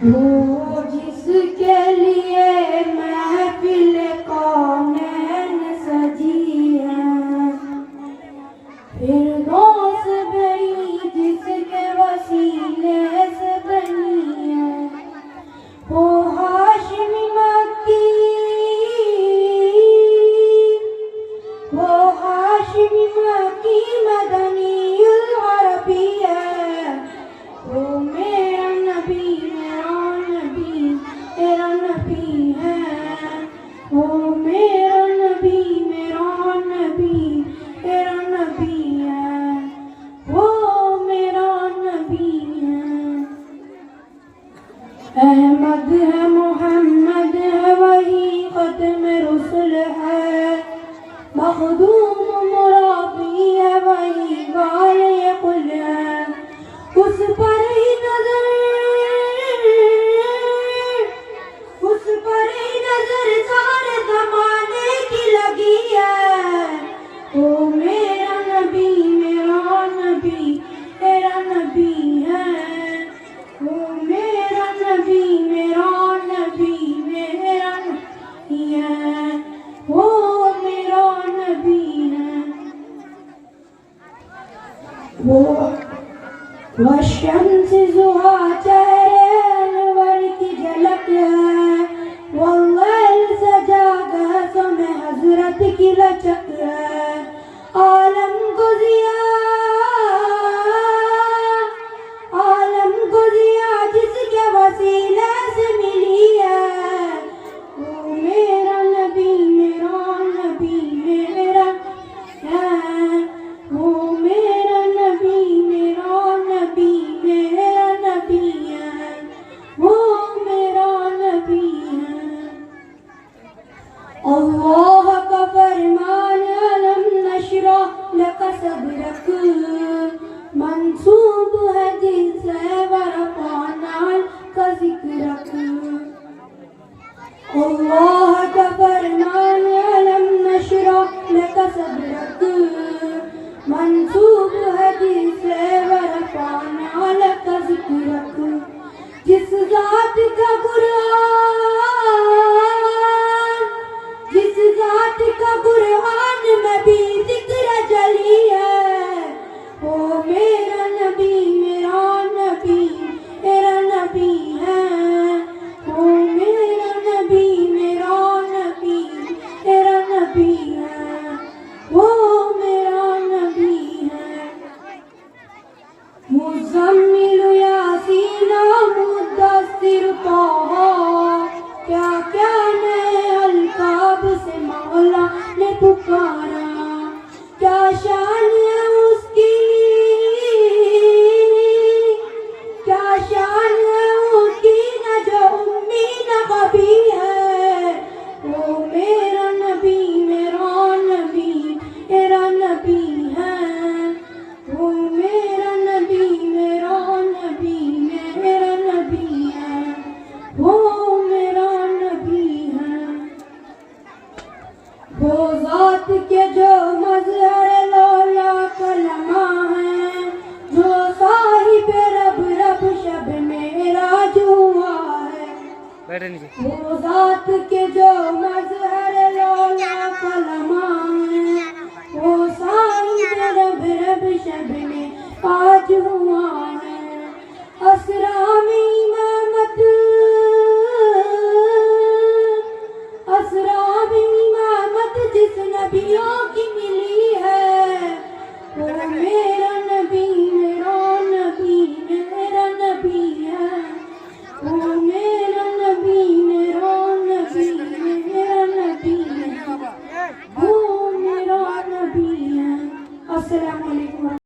وہ جس کے لیے محفل کونین سجی ہے، فردوس بڑی جس کے وسیلے سے بنی ہے، وہ ہاشمی مکی، وہ ہاشمی مکی مدنی العربی ہے، وہ میرا نبی میرا نبی ہے، وہ میرا نبی میرا نبی ہے، وہ میرا نبی ہے۔ احمد ہے، محمد ہے، وہی ختم رسل ہے، مخدوم مرابی ہے، وہی والی قل ہے، اس پر ہی نظر سارے زمانے کی لگی ہے، وہ میرا نبی میرا نبی ہے، وہ میرا نبی میرا نبی ہے، وہ میرا نبی ہے۔ وہ شمس ضحیٰ چہرے انور کی جھلک ہے، واللیل سجا گہسوں میں حضرت کی لچک ہے، عالم کو ضیاء جس کے وسیلے سے ملی ہے، وہ میرا نبی میرا ہے، وہ میرا نبی میرا نبی ہے، وہ میرا نبی ہے۔ اللہ کا فرمان علم نشرح لک صدرک، منسوب ہے جس سے ورفعنا لک ذکرک۔ اللہ کا فرمان علم نشرح لک صدرک، منسوب ہے جس سے ورفعنا لک ذکرک۔ جس ذات کا قرآن میں بھی ذکر جلی ہے، وہ میرا نبی میرا نبی ہے، وہ میرا نبی میرا نبی ہے، وہ میرا نبی ہے۔ مزمل یاسین مدثر طہ، کیا کیا نئے القاب سے مولا نے پکارا، کیا شان ہے اس کی، کیا شان ہے اس کی، نہ جو امی نہ کبھی ہے، وہ میرا نبی میرا نبی ہے، وہ میرا نبی میرا نبی ہے، وہ میرا نبی ہے۔ وہ ذات کے جو مظہر لولا کلمہ ہیں، جو صاحب رب شب معراج ہوا ہے، وہ ذات کے جو مظہر لولا کلمہ ہیں، وہ صاحب رب شب معراج ہوا ہے۔ اسرا میں